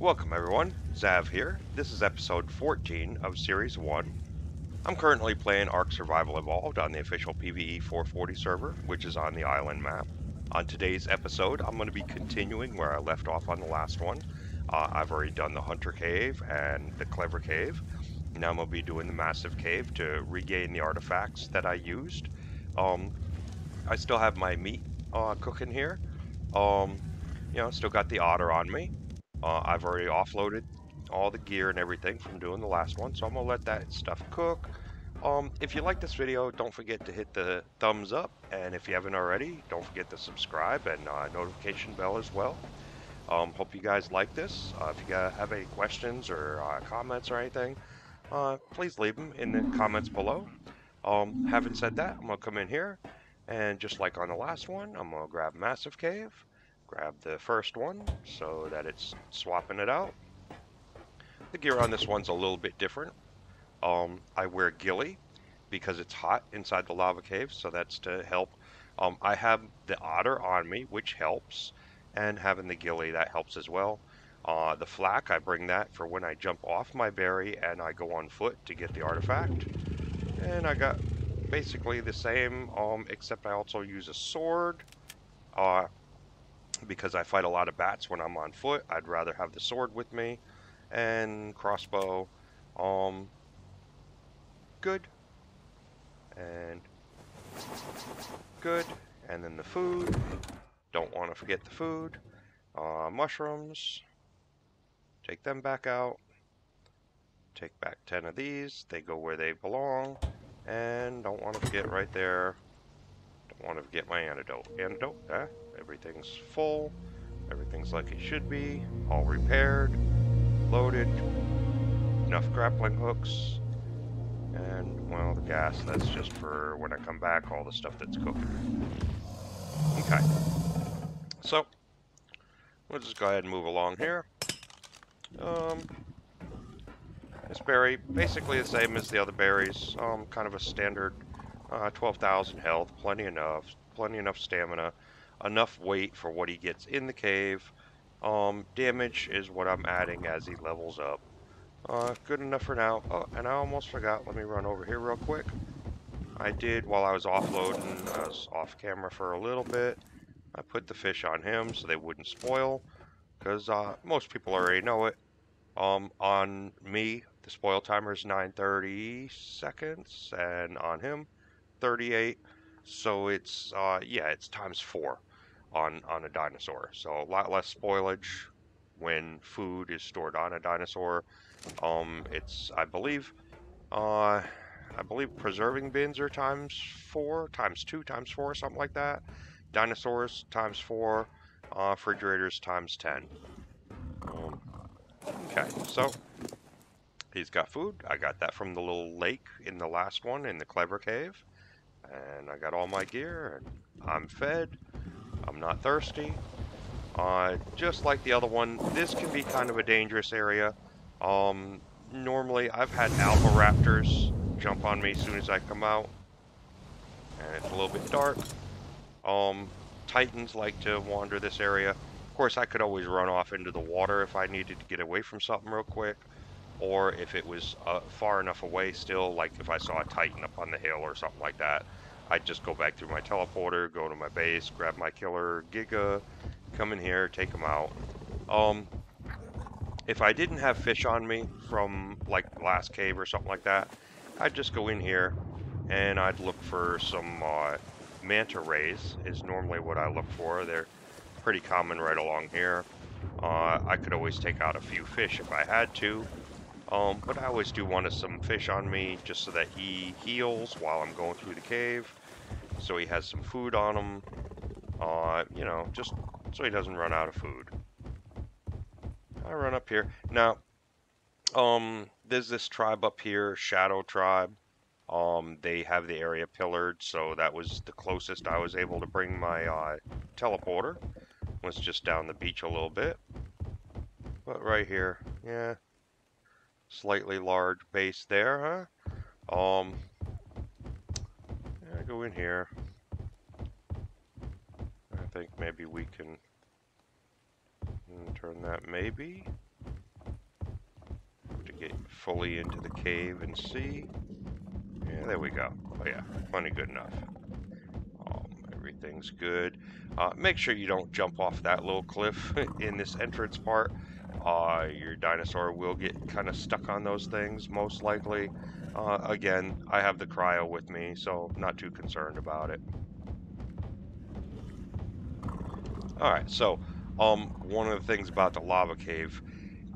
Welcome everyone, Xzav here. This is episode 14 of Series 1. I'm currently playing Ark Survival Evolved on the official PvE 440 server, which is on the island map. On today's episode, I'm going to be continuing where I left off on the last one. I've already done the Hunter Cave and the Clever Cave. Now I'm going to be doing the Massive Cave to regain the artifacts that I used. I still have my meat cooking here. Still got the otter on me. I've already offloaded all the gear and everything from doing the last one, so I'm gonna let that stuff cook. If you like this video, don't forget to hit the thumbs up, and if you haven't already, don't forget to subscribe and notification bell as well. Hope you guys like this. If you have any questions or comments or anything, please leave them in the comments below. Having said that, I'm gonna come in here, and just like on the last one, I'm gonna grab Massive Cave. Grab the first one so that it's swapping it out. The gear on this one's a little bit different. I wear ghillie because it's hot inside the lava cave, so that's to help. I have the otter on me, which helps, and having the ghillie, that helps as well. The flak, I bring that for when I jump off my berry and I go on foot to get the artifact. And I got basically the same, except I also use a sword. Because I fight a lot of bats when I'm on foot, I'd rather have the sword with me. And crossbow, good. And good. And then the food, don't want to forget the food. Mushrooms, take them back out. Take back 10 of these, they go where they belong. And don't want to forget right there, don't want to forget my antidote. Everything's full. Everything's like it should be. All repaired. Loaded. Enough grappling hooks. And, well, the gas, that's just for when I come back, all the stuff that's cooking. Okay. So, we'll just go ahead and move along here. This berry, basically the same as the other berries. Kind of a standard 12,000 health, plenty enough stamina, enough weight for what he gets in the cave. Damage is what I'm adding as he levels up. Good enough for now. Oh, and I almost forgot. Let me run over here real quick. I did, while I was offloading, I was off camera for a little bit. I put the fish on him so they wouldn't spoil, because most people already know it. On me, the spoil timer is 930 seconds, and on him, 38. So it's, it's times 4 on a dinosaur. So a lot less spoilage when food is stored on a dinosaur. It's, I believe preserving bins are times 4, times 2, times 4, something like that. Dinosaurs times 4, refrigerators times 10. Okay, so he's got food. I got that from the little lake in the last one in the Clever Cave. And I got all my gear, and I'm fed. I'm not thirsty. Just like the other one, this can be kind of a dangerous area. Normally, I've had alpha raptors jump on me as soon as I come out. And it's a little bit dark. Titans like to wander this area. Of course, I could always run off into the water if I needed to get away from something real quick. Or if it was far enough away still, like if I saw a Titan up on the hill or something like that, I'd just go back through my teleporter, go to my base, grab my killer Giga, come in here, take them out. If I didn't have fish on me from like the last cave or something like that, I'd just go in here and I'd look for some manta rays is normally what I look for. They're pretty common right along here. I could always take out a few fish if I had to. But I always do want some fish on me just so that he heals while I'm going through the cave. So he has some food on him. Just so he doesn't run out of food. I run up here. Now, there's this tribe up here, Shadow Tribe. They have the area pillared, so that was the closest I was able to bring my teleporter. Was just down the beach a little bit. But right here, yeah. Slightly large base there, huh? I go in here. I think maybe we can turn that maybe. get fully into the cave and see. Yeah, there we go. Oh yeah, plenty good enough. Everything's good. Make sure you don't jump off that little cliff in this entrance part. Your dinosaur will get kind of stuck on those things, most likely. Again, I have the cryo with me, so not too concerned about it. Alright, so, one of the things about the lava cave,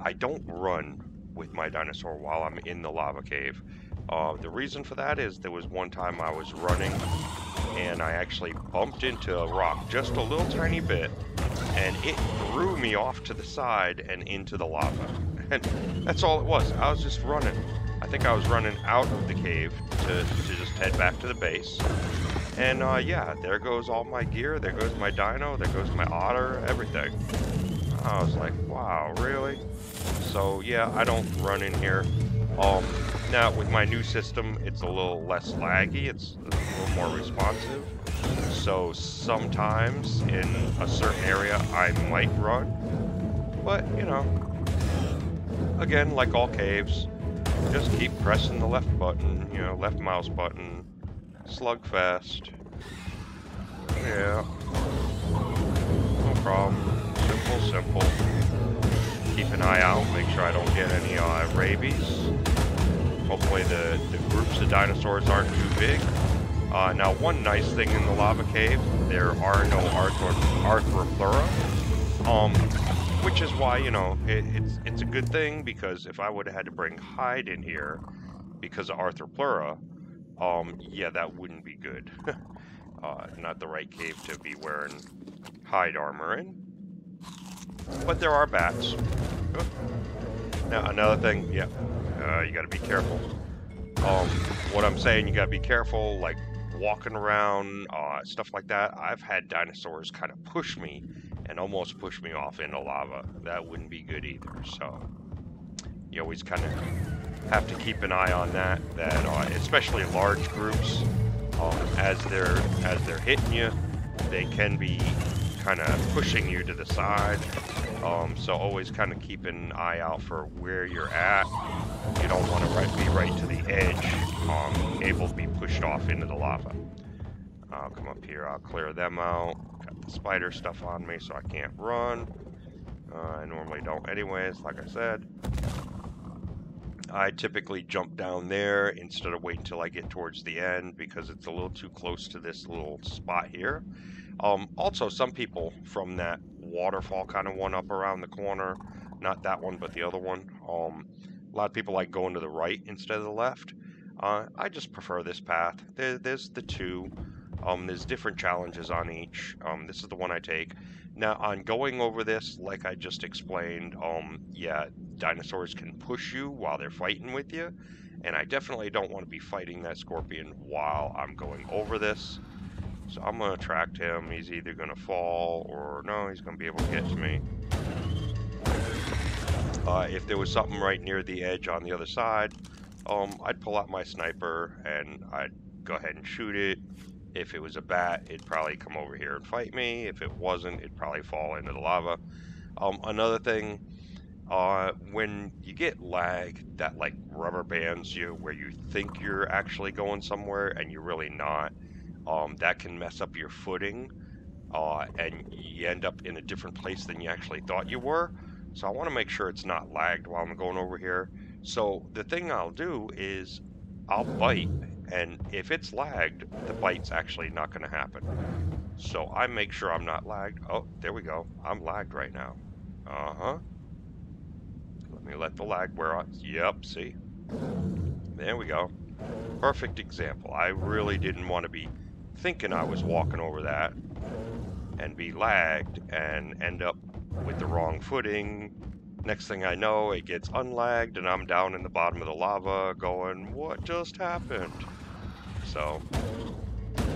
I don't run with my dinosaur while I'm in the lava cave. The reason for that is there was one time I was running and I actually bumped into a rock just a little tiny bit, and it threw me off to the side and into the lava. And that's all it was. I was just running. I think I was running out of the cave to just head back to the base. And yeah, there goes all my gear, there goes my dino, there goes my otter, everything. I was like, wow, really? So yeah, I don't run in here. Now with my new system, it's a little less laggy, it's a little more responsive. So sometimes in a certain area I might run, but you know, again, like all caves, just keep pressing the left button, you know, left mouse button, slugfest. Yeah, no problem. Simple. Keep an eye out, make sure I don't get any rabies. Hopefully the groups of dinosaurs aren't too big. Now, one nice thing in the lava cave, there are no arthropleura, which is why, you know, it's a good thing, because if I would have had to bring hide in here because of arthropleura, yeah, that wouldn't be good. Not the right cave to be wearing hide armor in. But there are bats. Now, another thing, yeah, you gotta be careful. What I'm saying, you gotta be careful, like walking around, stuff like that. I've had dinosaurs kind of push me and almost push me off into lava. That wouldn't be good either. So you always kind of have to keep an eye on that. Especially large groups, as they're hitting you, they can be kind of pushing you to the side. So always kind of keep an eye out for where you're at. You don't want to be right to the edge, able to be pushed off into the lava. I'll come up here, I'll clear them out. Got the spider stuff on me, so I can't run. I normally don't anyways, like I said. I typically jump down there instead of waiting until I get towards the end, because it's a little too close to this little spot here. Also, some people from that waterfall kind of one up around the corner, not that one, but the other one. A lot of people like going to the right instead of the left. I just prefer this path. There's the two. There's different challenges on each. This is the one I take. Now, on going over this, like I just explained, yeah, dinosaurs can push you while they're fighting with you, and I definitely don't want to be fighting that scorpion while I'm going over this. So I'm going to attract him. He's either going to fall or no, he's going to be able to get to me. If there was something right near the edge on the other side, I'd pull out my sniper and I'd go ahead and shoot it. If it was a bat, it'd probably come over here and fight me. If it wasn't, it'd probably fall into the lava. Another thing, when you get lag that like rubber bands you where you think you're actually going somewhere and you're really not, that can mess up your footing, and you end up in a different place than you actually thought you were. So I want to make sure it's not lagged while I'm going over here. So the thing I'll do is I'll bite, and if it's lagged, the bite's actually not going to happen. So I make sure I'm not lagged. Oh, there we go. I'm lagged right now. Let me let the lag wear off. Yep, see? There we go. Perfect example. I really didn't want to be thinking I was walking over that and be lagged and end up with the wrong footing. Next thing I know, it gets unlagged and I'm down in the bottom of the lava going, what just happened? So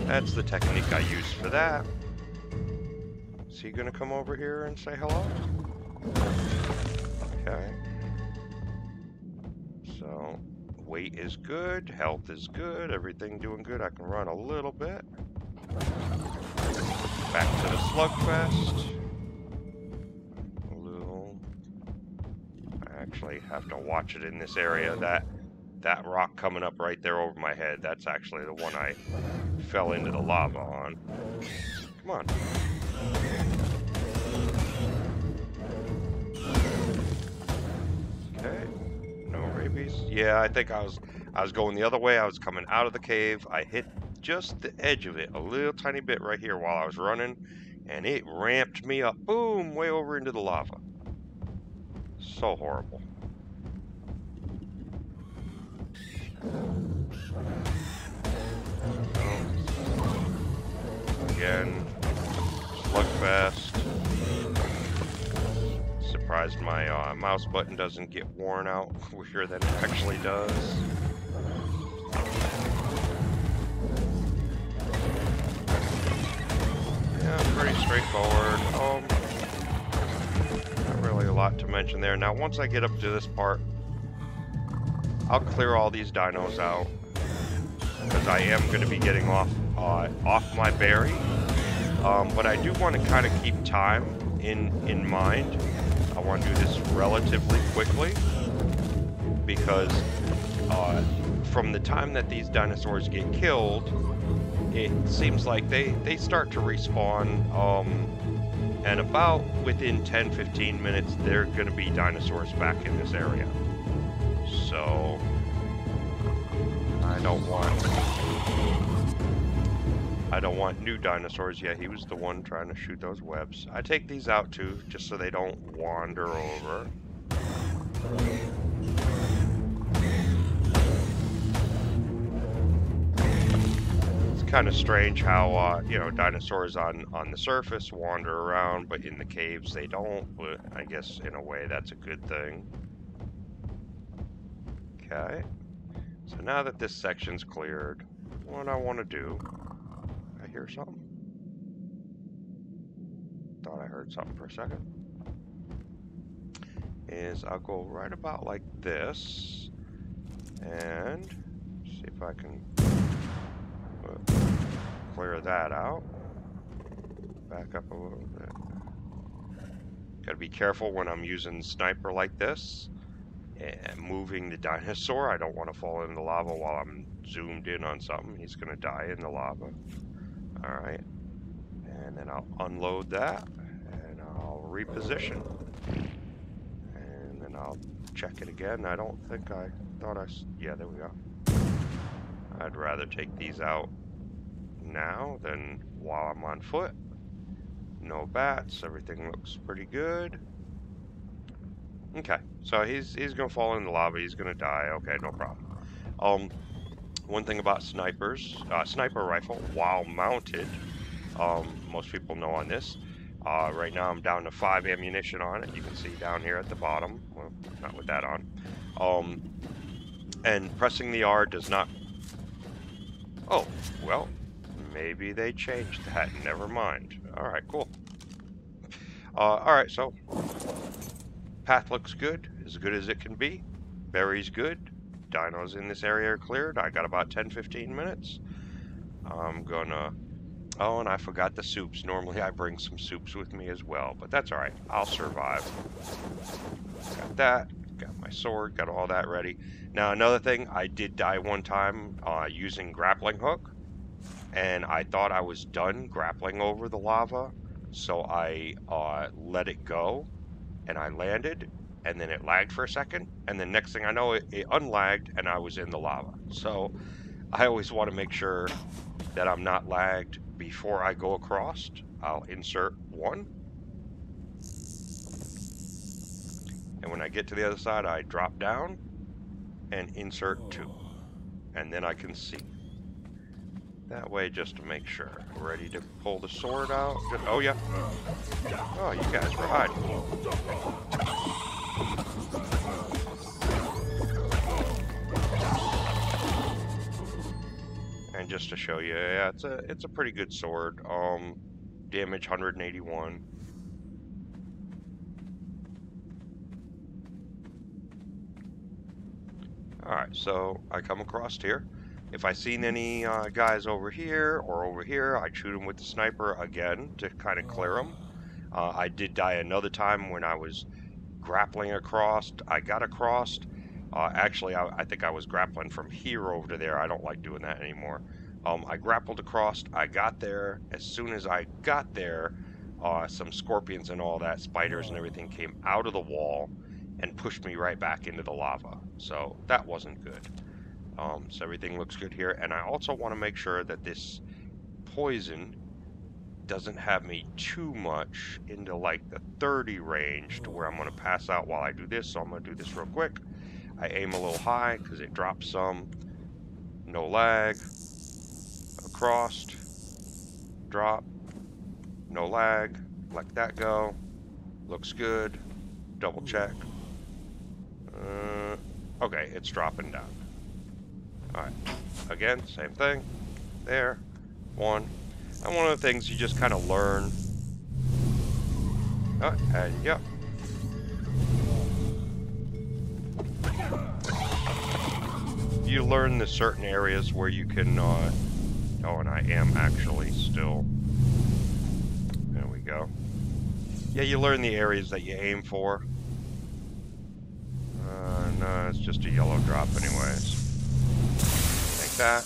that's the technique I use for that. Is he gonna come over here and say hello? Okay. So weight is good, health is good, everything doing good. I can run a little bit. Back to the slugfest. A little back actually have to watch it in this area. That rock coming up right there over my head, that's actually the one I fell into the lava on. Come on. Okay. No rabies. Yeah, I think I was going the other way. I was coming out of the cave. I hit just the edge of it, a little tiny bit right here while I was running, and it ramped me up, boom, way over into the lava. So horrible. Again, slugfest. Surprised my mouse button doesn't get worn out quicker than it actually does. Yeah, pretty straightforward. Not really a lot to mention there. Now, once I get up to this part, I'll clear all these dinos out, because I am going to be getting off my berry. But I do want to kind of keep time in mind. I want to do this relatively quickly, because from the time that these dinosaurs get killed, it seems like they start to respawn, and about within 10-15 minutes, there are going to be dinosaurs back in this area. So I don't want new dinosaurs. Yeah, he was the one trying to shoot those webs. I take these out too, just so they don't wander over. It's kind of strange how, you know, dinosaurs on the surface wander around, but in the caves they don't. But I guess in a way that's a good thing. Okay. So now that this section's cleared, what I want to do... I hear something? Thought I heard something for a second. Is I'll go right about like this, and see if I can clear that out. Back up a little bit. Gotta be careful when I'm using sniper like this and moving the dinosaur. I don't want to fall in the lava while I'm zoomed in on something. He's gonna die in the lava. Alright. And then I'll unload that, and I'll reposition. And then I'll check it again. I don't think I thought yeah, there we go. I'd rather take these out now than while I'm on foot. No bats, everything looks pretty good. Okay, so he's gonna fall in the lava, he's gonna die, okay, no problem. One thing about snipers, sniper rifle, while mounted, most people know on this, right now I'm down to 5 ammunition on it, you can see down here at the bottom, well, not with that on, and pressing the R does not, oh, well, maybe they changed that, never mind, alright, cool. Alright, so, path looks good as it can be, berry's good, dinos in this area are cleared, I got about 10-15 minutes. I'm gonna, oh, and I forgot the soups, normally I bring some soups with me as well, but that's alright, I'll survive. Got that, got my sword, got all that ready. Now another thing, I did die one time using grappling hook, and I thought I was done grappling over the lava, so I let it go, and I landed, and then it lagged for a second, and then next thing I know, it unlagged, and I was in the lava. So I always want to make sure that I'm not lagged before I go across. I'll insert 1, and when I get to the other side, I drop down and insert 2, and then I can see. That way, just to make sure. Ready to pull the sword out? Oh, yeah. Oh, you guys were hiding. And just to show you, yeah, it's a pretty good sword. Damage 181. Alright, so I come across here. If I seen any guys over here or over here, I'd shoot them with the sniper again to kind of clear them. I did die another time when I was grappling across. I got across. Actually, I think I was grappling from here over to there. I don't like doing that anymore. I grappled across. I got there. As soon as I got there, some scorpions and all that, spiders and everything came out of the wall and pushed me right back into the lava. So that wasn't good. So everything looks good here. And I also want to make sure that this poison doesn't have me too much into like the 30 range to where I'm going to pass out while I do this. So I'm going to do this real quick. I aim a little high because it drops some. No lag. Across. Drop. No lag. Let that go. Looks good. Double check. Okay, it's dropping down. Alright. Again, same thing. There. One. And one of the things you just kind of learn. Oh, and yep. You learn the certain areas where you can, oh, and I am actually still. There we go. Yeah, you learn the areas that you aim for. No, it's just a yellow drop anyways. Like that.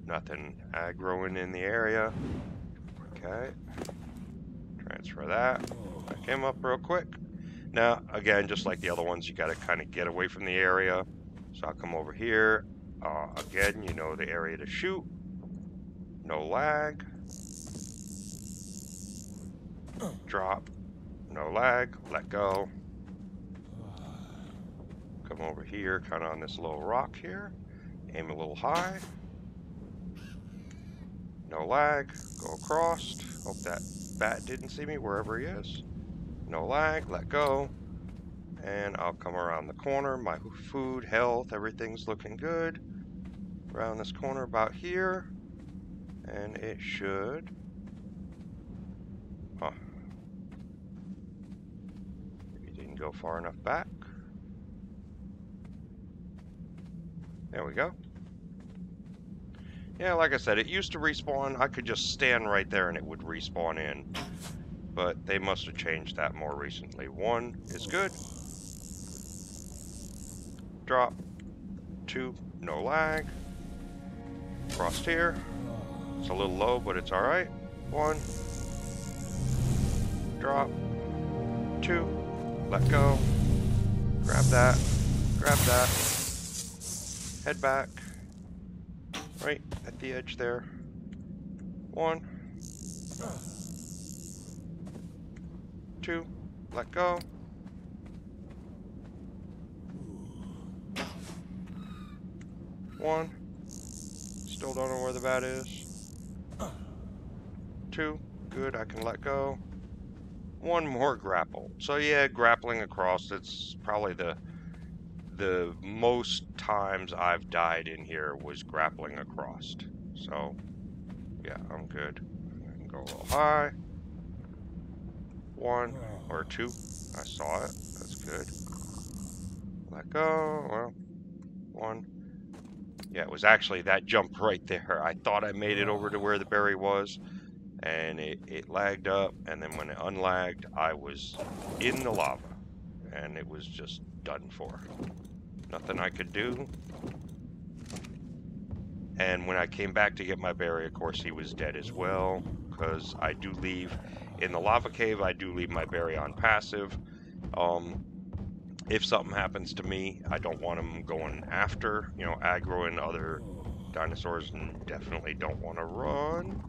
Nothing aggroing in the area. Okay. Transfer that. Back him up real quick. Now, again, just like the other ones, you got to kind of get away from the area. So I'll come over here. Again, you know the area to shoot. No lag. Drop. No lag. Let go. Come over here, kind of on this little rock here. Aim a little high. No lag. Go across. Hope that bat didn't see me wherever he is. No lag. Let go. And I'll come around the corner. My food, health, everything's looking good. Around this corner about here. And it should... Huh. Maybe didn't go far enough back. There we go. Yeah, like I said, it used to respawn. I could just stand right there and it would respawn in. But they must have changed that more recently. One is good. Drop. Two, no lag. Crossed here. It's a little low, but it's alright. One. Drop. Two. Let go. Grab that. Grab that. Head back. Right at the edge there. One. Two. Let go. One. Still don't know where the bat is. Two. Good, I can let go. One more grapple. So yeah, grappling across, it's probably the most times I've died in here was grappling across. So yeah, I'm good. I can go a little high. One or two. I saw it. That's good. Let go. Well, one. Yeah, it was actually that jump right there. I thought I made it over to where the berry was, and it lagged up, and then when it unlagged, I was in the lava, and it was just done for. Nothing I could do. And when I came back to get my berry, of course, he was dead as well, because I do leave, in the lava cave, I do leave my berry on passive. If something happens to me, I don't want him going after, you know, aggroing other dinosaurs, and definitely don't want to run.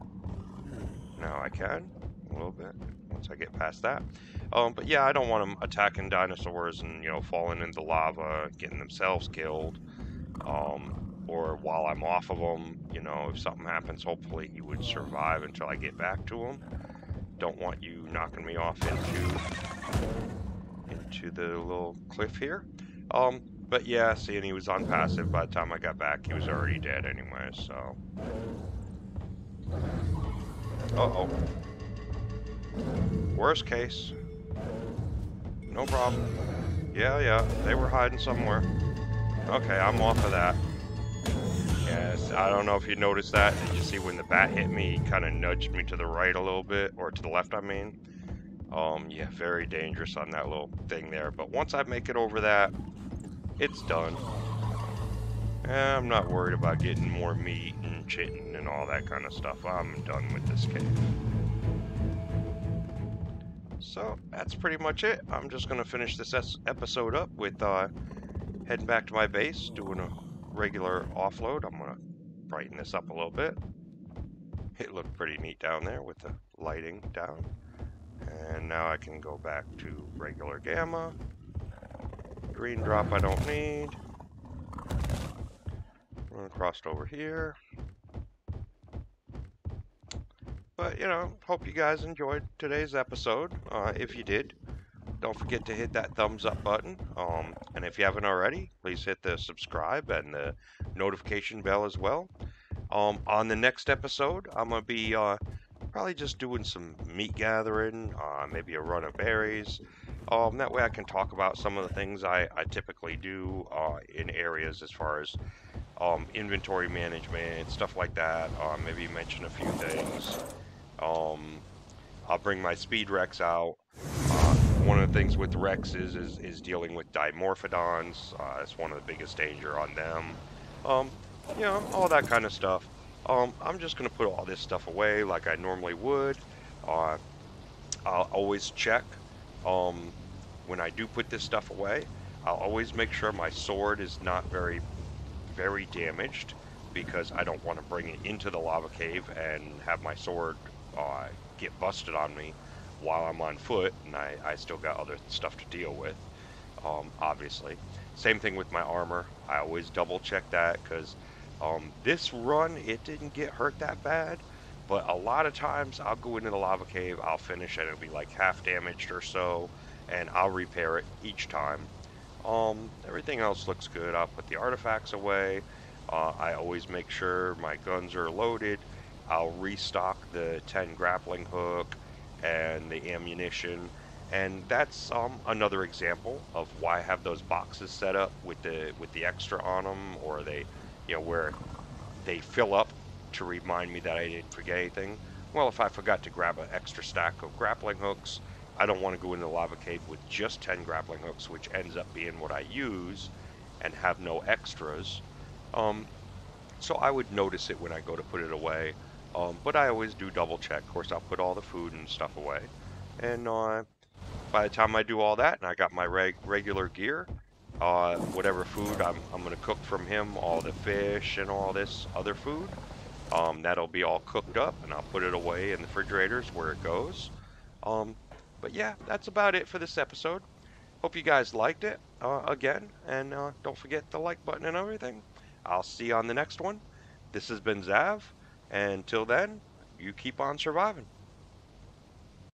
Now I can, a little bit, once I get past that. But yeah, I don't want them attacking dinosaurs and, you know, falling into lava, getting themselves killed. Or while I'm off of them, you know, if something happens, hopefully he would survive until I get back to him. Don't want you knocking me off into the little cliff here. But yeah, seeing he was on passive, by the time I got back, he was already dead anyway, so. Uh-oh. Worst case. No problem. Yeah, they were hiding somewhere. Okay, I'm off of that. Yes, I don't know if you noticed that. Did you see when the bat hit me, he kind of nudged me to the right a little bit, or to the left, I mean. Yeah, very dangerous on that little thing there. But once I make it over that, it's done. I'm not worried about getting more meat and chitin and all that kind of stuff. I'm done with this cave. So that's pretty much it. I'm just going to finish this episode up with heading back to my base, doing a regular offload. I'm going to brighten this up a little bit. It looked pretty neat down there with the lighting down. And now I can go back to regular gamma. Green drop I don't need. Run across over here. But, you know, hope you guys enjoyed today's episode. If you did, don't forget to hit that thumbs up button. And if you haven't already, please hit the subscribe and the notification bell as well. On the next episode, I'm going to be probably just doing some meat gathering, maybe a run of berries. That way I can talk about some of the things I typically do in areas as far as inventory management, stuff like that. Maybe mention a few things. I'll bring my speed Rex out. One of the things with Rex is dealing with dimorphodons. It's one of the biggest danger on them. You know, all that kind of stuff. I'm just going to put all this stuff away like I normally would. I'll always check when I do put this stuff away. I'll always make sure my sword is not very damaged, because I don't want to bring it into the lava cave and have my sword get busted on me while I'm on foot, and I still got other stuff to deal with, obviously. Same thing with my armor. I always double check that, because this run, it didn't get hurt that bad, but a lot of times I'll go into the lava cave, I'll finish, and it'll be like half damaged or so, and I'll repair it each time. Everything else looks good. I'll put the artifacts away. I always make sure my guns are loaded. I'll restock the 10 grappling hook and the ammunition. And that's another example of why I have those boxes set up with the extra on them, or they, you know, where they fill up to remind me that I didn't forget anything. Well, if I forgot to grab an extra stack of grappling hooks, I don't want to go into the lava cave with just 10 grappling hooks, which ends up being what I use, and have no extras. So I would notice it when I go to put it away. But I always do double check. Of course, I'll put all the food and stuff away. And by the time I do all that, and I got my regular gear, whatever food I'm going to cook from him, all the fish and all this other food, that'll be all cooked up, and I'll put it away in the refrigerators where it goes. But yeah, that's about it for this episode. Hope you guys liked it again, and don't forget the like button and everything. I'll see you on the next one. This has been Xzav, and till then, you keep on surviving.